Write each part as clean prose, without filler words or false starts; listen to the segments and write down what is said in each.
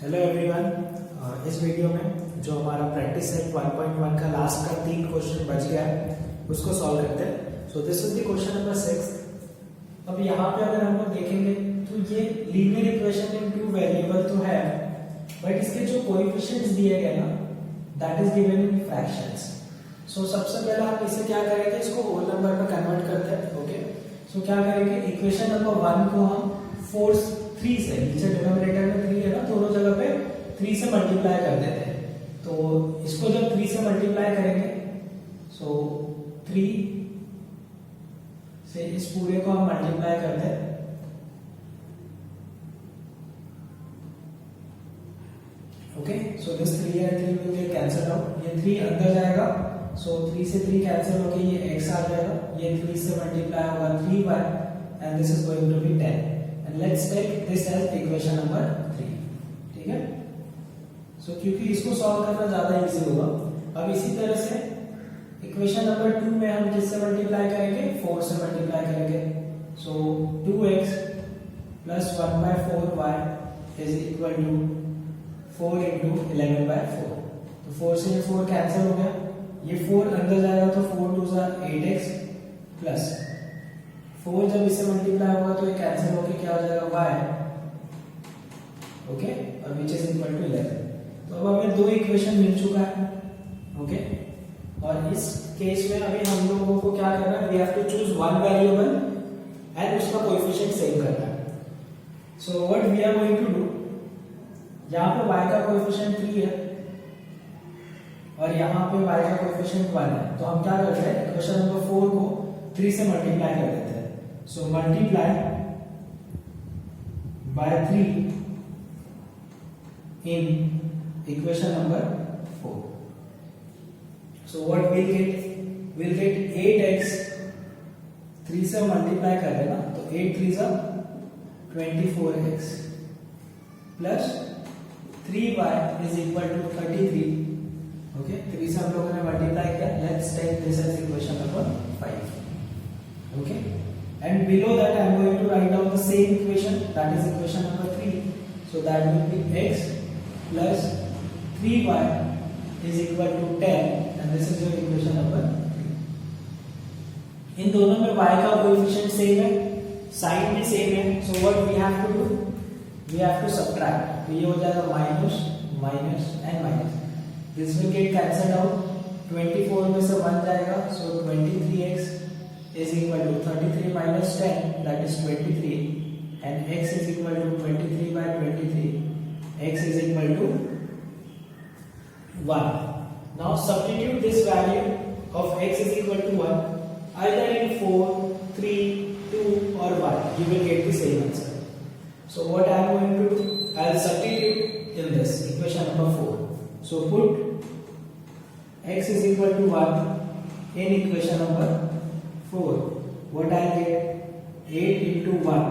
Hello everyone. इस video में जो हमारा प्रैक्टिस सेट 1.1 का लास्ट का 3 क्वेश्चन बच गया है उसको सॉल्व करते हैं। सो this is the question number 6। अब यहाँ पे अगर हम लोग देखेंगे तो ये linear equation in two variable तो है, बट इसके जो कोएफिशिएंट्स दिए गए ना that is given in fractions. So सबसे पहले हम इसे क्या करेंगे, इसको होल नंबर में कन्वर्ट करते हैं। ओके, सो क्या करेंगे, इक्वेशन नंबर 1 को हम फोर्स 3 से, नीचे डिनोमिनेटर में 3 है ना, दोनों जगह पे 3 से मल्टीप्लाई कर देते हैं। तो इसको जब 3 से मल्टीप्लाई करेंगे सो 3 से इस पूरे को हम मल्टीप्लाई करते हैं। Okay, so this 3 and 3 will get cancelled out। ये 3 अंदर जाएगा, सो 3 से 3 कैंसिल होके ये x आ जाएगा। ये 3 से मल्टीप्लाई होगा 3y and this is going to be 10 and let's take this as equation number 3। ठीक है, सो क्योंकि इसको सॉल्व करना ज्यादा इजी होगा। अब इसी तरह से इक्वेशन नंबर 2 में हम किससे मल्टीप्लाई करेंगे, 4 से मल्टीप्लाई करेंगे। सो 2x plus 1/4y is equal to 4 into 11/4। तो 4 से ये 4 कैंसिल हो गया, ये 4 अंदर जाएगा तो 4 2 8x प्लस 4 जब इससे मल्टीप्लाई होगा तो ये कैंसिल होके क्या हो जाएगा y। ओके, और विच इज इक्वल टू 11। तो अब हमें दो इक्वेशन मिल चुका है। ओके, और इस केस में अभी हम लोगों को क्या करना है, we have to choose one variable and उसका कोएफिशिएंट सेम करना है। So what we are going to do, यहाँ पे y का कोएफिशिएंट 3 है और यहाँ पे y का कोएफिशिएंट 1 है। तो हम क्या करते हैं, इक्वेशन नंबर 4 को 3 से मल्टीप्लाई कर देते हैं। So multiply by 3 in equation number 4। So what we'll get 8x, 3 से मल्टीप्लाई कर देना तो 8 3 24x plus 3y is equal to 33। Okay, 3 से हम लोगों ने मल्टीप्लाई किया। Let's take this as equation number 5। Okay, and below that I am going to write down the same equation, that is equation number 3। so that will be x plus 3y is equal to 10 and this is your equation number 3। इन दोनों में y का coefficient same है, sign भी same है। So what we have to do, we have to subtract. तो ये हो जाएगा minus minus and minus, this will get cancelled out. 24 में से 1 जाएगा, सो 23x is equal to 33 minus 10, that is 23, and x is equal to 23 by 23, x is equal to 1। Now substitute this value of x is equal to 1 either in 4, 3, 2 or 1, you will get the same answer। So what I am going to do, I will substitute in this equation number 4। So put x is equal to 1 in equation number 4, what I get, 8 into 1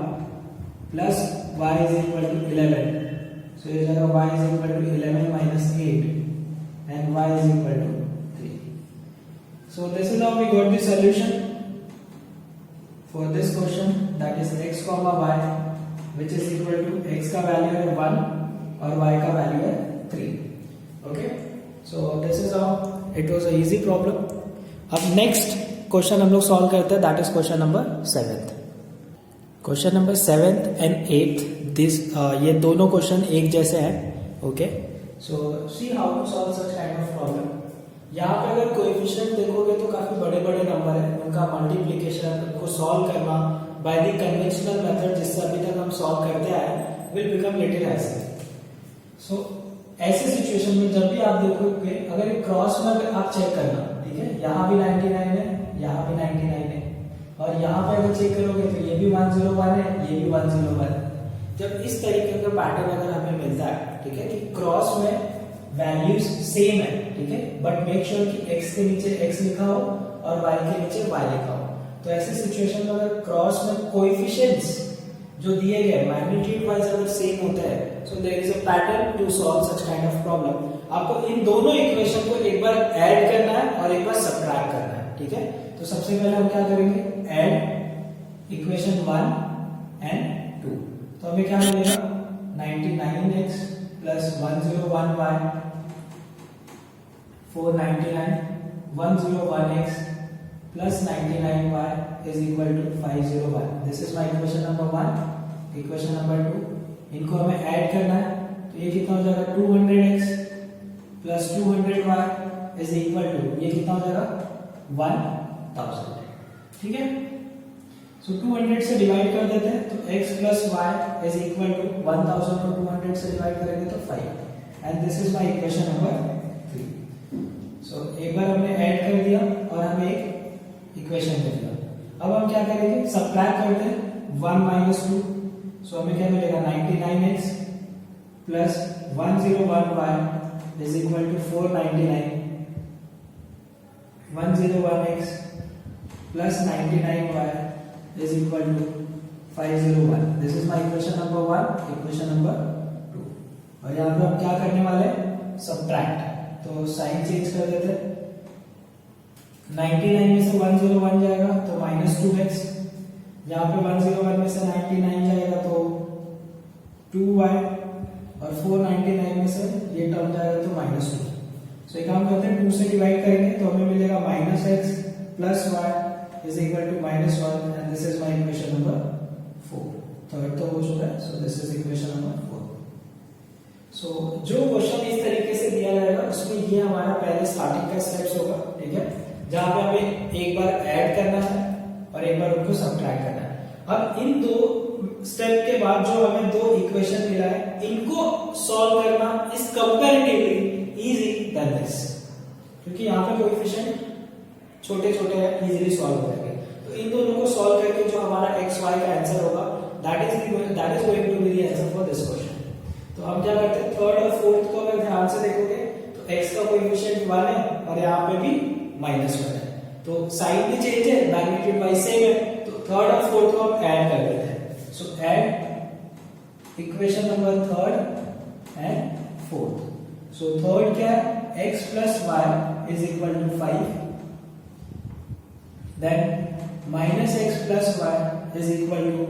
plus y is equal to 11। So ये जाएगा y is equal to 11 minus 8 and y is equal to 3। So this is how we got the solution for this question, that is x comma y which is equal to x का value है 1 और y का value है 3। Okay, so this is how it was a easy problem। अब next question हम लोग solve करते हैं, that is question number 7। Question number 7 and 8 this ये दोनों क्वेश्चन एक जैसे हैं। Okay, so see how to solve such kind of problem. यहाँ पे अगर कोएफिशिएंट देखोगे तो काफी बड़े बड़े नंबर है, उनका मल्टीप्लिकेशन उनको सॉल्व करना बाय द कन्वेंशनल मेथड जिससे अभी तक हम सॉल्व करते आए विल बिकम लिटिल ऐसे। सो ऐसे सिचुएशन में जब भी आप देखोगे, अगर क्रॉस में आप चेक करना, ठीक है, यहाँ भी 99 है, यहाँ भी 99 है, और यहाँ पे अगर चेक करोगे तो ये भी 101 है, ये भी 101 है। जब इस तरीके का पैटर्न अगर हमें मिलता है, ठीक है, कि क्रॉस में वैल्यूज सेम है, ठीक है, बट मेक श्योर कि x के नीचे x लिखा हो और y के नीचे y लिखा हो। तो ऐसे सिचुएशन में अगर क्रॉस में कोएफिशिएंट्स जो दिए गए मैग्नीट्यूड वाइज अगर सेम होता है, so there is a pattern to solve such kind of problem. आपको इन दोनों इक्वेशन को एक बार ऐड करना है और एक बार सबट्रैक्ट करना है, ठीक है। तो सबसे पहले हम क्या करेंगे, ऐड इक्वेशन 1 एंड 2। तो हमें क्या मिलेगा, 99x plus 101y 499 101x plus 99y is equal to 501. This is my equation number 1. Equation number 2. इनको हमें ऐड करना है, तो ये कितना हो जाएगा 200x plus 200y is equal to, ये कितना हो जाएगा 1000. ठीक है, सो 200 से डिवाइड कर देते हैं, तो x plus y is equal to 1000 को 200 से डिवाइड करेंगे तो 5. And this is my equation number 3. सो एक बार हमने ऐड कर दिया और हमें एक इक्वेशन मिल गया. अब हम क्या करेंगे, सबट्रैक्ट करते हैं 1 minus 2. सो हमें क्या मिलेगा 99x plus 101y is equal to 499. 101x plus 99y is equal to 501. This is my equation number 1, equation number 2. और यहाँ पे हम क्या करने वाले हैं, सबट्रैक्ट. तो साइन चेंज कर देते हैं. 99 में से 101 जाएगा तो माइनस 2x. यहाँ पे 101 में से 99 जाएगा तो 2y. और 499 में से ये टर्म जाएगा तो माइनस 2. सो एक काम करते हैं, 2 से डिवाइड करेंगे तो हमें मिलेगा minus x plus y is equal to minus 1, and this is my equation number 4. Third तो हो चुका है, so this is equation number 4. So जो क्वेश्चन इस तरीके से दिया जाएगा उसमें ये हमारा पहले स्टार्टिंग का स्टेप्स होगा. ठीक है, जहां पे हमें एक बार ऐड करना है और एक बार उनको सबट्रैक्ट करना है. अब इन दो स्टेप के बाद जो हमें दो इक्वेशन मिला है, इनको सॉल्व करना is comparatively easy then this, क्योंकि यहाँ पे कोएफिशिएंट छोटे छोटे इजीली सॉल्व हो जाएंगे. तो इन दोनों को सॉल्व करके जो हमारा एक्स वाई का आंसर होगा that is going to be the answer for this question. तो हम क्या करते हैं, थर्ड और फोर्थ को अगर ध्यान से देखोगे तो एक्स का कोएफिशिएंट 1 है और यहाँ पे भी माइनस 1 है. तो साइन भी चेंज है, मैग्नीट्यूड वाइज सेम है. तो थर्ड और फोर्थ को हम ऐड कर देते हैं. So add equation number third and fourth. So third क्या है, x plus y is equal to 5. Then minus x plus y is equal to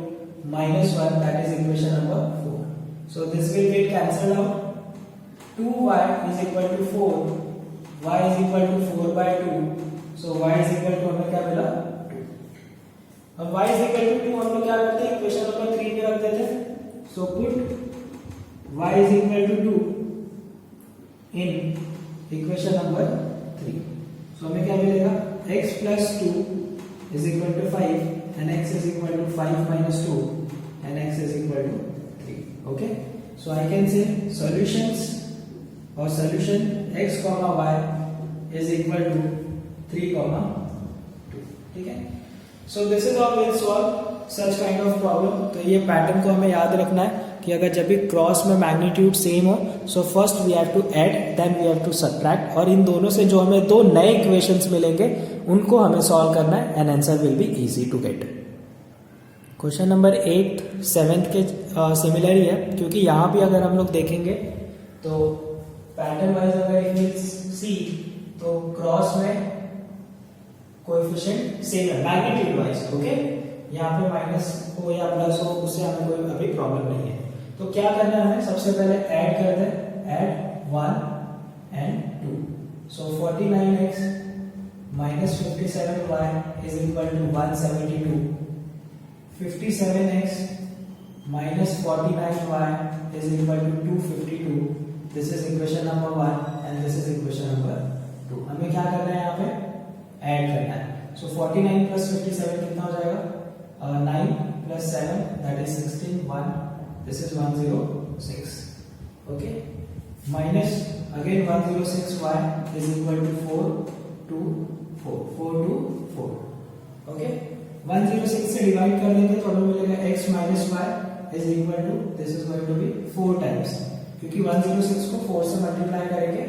minus 1, that is equation number 4. So this will get cancelled out. 2y is equal to 4. Y is equal to 4 by 2. So y is equal to हमें क्या मिला 2. अब y is equal to 2 हम लोग क्या करते हैं, equation number 3 में रख देते हैं. So put y is equal to 2 in equation number 3. So हमें क्या मिलेगा, x plus 2 is equal to 5 and x is equal to 5 minus 2 and x is equal to 3. Okay, so I can say solutions or solution x comma y is equal to 3 comma 2. ठीक है, so this is how we'll solve such kind of problem. तो ये pattern को हमें याद रखना है कि अगर जब भी क्रॉस में मैग्नीट्यूड सेम हो, so first we have to add then we have to subtract. और इन दोनों से जो हमें दो नए इक्वेशंस मिलेंगे उनको हमें सॉल्व करना है and answer will be easy to get. Question number 8 7th के सिमिलर ही है, क्योंकि यहाँ भी अगर हम लोग देखेंगे तो पैटर्न वाइज अगर इफ वी सी तो क्रॉस में कोएफिशिएंट सेम है मैग्नीट्यूड वाइज. ओके, यहाँ पे माइनस हो या प्लस हो उससे हमें कोई अभी प्रॉब्लम नहीं है. तो क्या करना है हमें, सबसे पहले ऐड कर दें, add 1 and 2. So 49x minus 57y is equal to 172. 57x minus 49y is equal to 252. This is equation number 1 and this is equation number 2. हमें क्या करना है, यहाँ पे ऐड करना है. सो 49 plus 57 कितना हो जाएगा, 9 plus 7 that is 16. 1 this is 106. Okay, minus again 106y is equal to 4 to 4 4 to 4. Okay, 106 से डिवाइड कर देंगे तो हमें मिलेगा x minus y is equal to this is going to be 4 times, क्योंकि 106 को 4 से मल्टीप्लाई करेंगे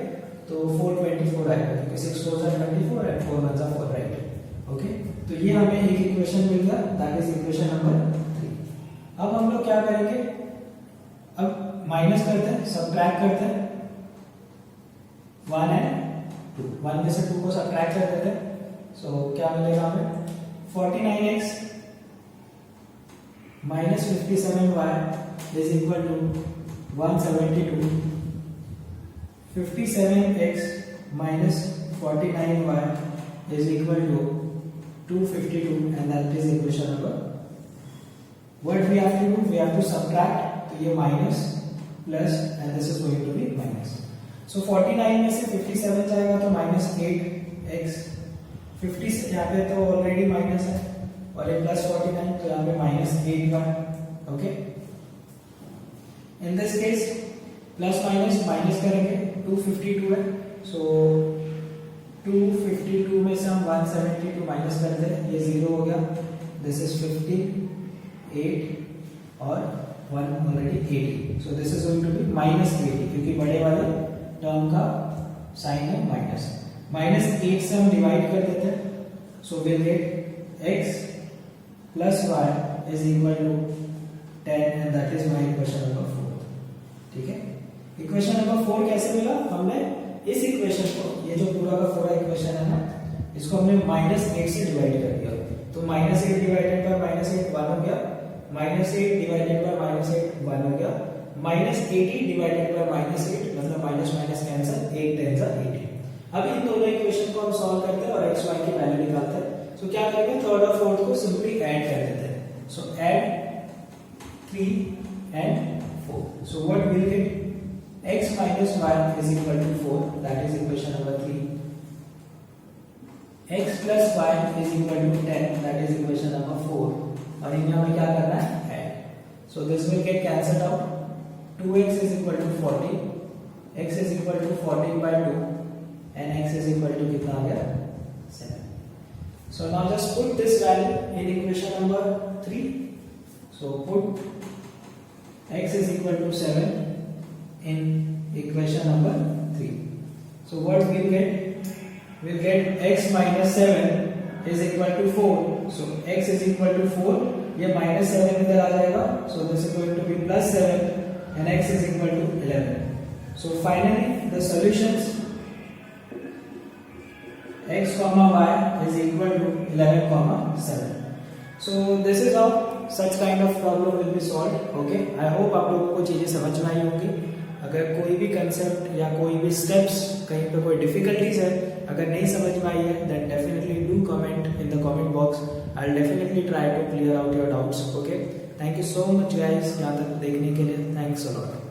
तो 424 आएगा, क्योंकि 6 4 are 24 and 4 1 are 4, right. Okay, तो ये हमें एक इक्वेशन मिल गया, दैट इज इक्वेशन नंबर 3. अब हम लोग क्या करेंगे, अब माइनस करते हैं, सबट्रैक्ट करते हैं 1 and 2. 1 में से 2 को सबट्रैक्ट कर देते हैं. सो क्या मिलेगा हमें, 49x minus 57y is equal to 172 57x minus 49y is equal to 252 and that is equation number. What we have to do, we have to subtract, तो ये minus plus and this is going to be minus. So 49 में से 57 जाएगा तो minus 8x, 50 यहाँ पे तो already minus है और ये plus 49 तो यहाँ पे minus 8y. Okay. In this case plus minus minus करेंगे 252 है, so 252 में से हम 172 माइनस करते हैं, ये 0 हो गया, दिस इज 50 8 और 1 already 80, so this is going to be minus 80 क्योंकि बड़े वाले टर्म का साइन है माइनस. माइनस 8 से हम डिवाइड कर देते हैं, so will get x plus y is equal to 10 and that is my equation number 4. ठीक है, इक्वेशन नंबर 4 कैसे मिला, हमने इस इक्वेशन को, ये जो पूरा का पूरा इक्वेशन है ना, इसको हमने -8 से डिवाइड कर दिया, तो -8 डिवाइडेड बाय -8 1 हो गया, -8 डिवाइडेड बाय -8 1 हो गया, -80 डिवाइडेड बाय -8 मतलब माइनस माइनस कैंसिल, 8 10 जा 80. अब इन दोनों इक्वेशन को हम सॉल्व करते हैं और x y की वैल्यू निकालते हैं. सो क्या करेंगे, थर्ड और फोर्थ को सिंपली ऐड कर देते हैं. So add 3 and 4. So what will get, x minus y is equal to 4, that is equation number 3. x plus y is equal to 10, that is equation number 4. और इनमें हमें क्या करना है, add. So this will get cancelled out. 2x is equal to 40, x is equal to 14 by 2 and x is equal to कितना आ गया, 7. So now just put this value in equation number 3. So put x is equal to 7 in equation number 3. So what we'll get? We'll get x minus 7 is equal to 4. So x is equal to 4. ये minus 7 इधर आ जाएगा. So this is going to be plus 7 and x is equal to 11. So finally the solutions, x comma y is equal to 11 comma 7. So this is how such kind of problem will be solved. Okay, I hope आप लोगों को चीजें समझ में आई होंगी. अगर कोई भी कंसेप्ट या कोई भी स्टेप्स, कहीं पे कोई डिफिकल्टीज है, अगर नहीं समझ में आई है, then definitely do comment in the comment box. I'll definitely try to clear out your doubts. Okay, thank you so much guys यहाँ तक देखने के लिए. Thanks a lot.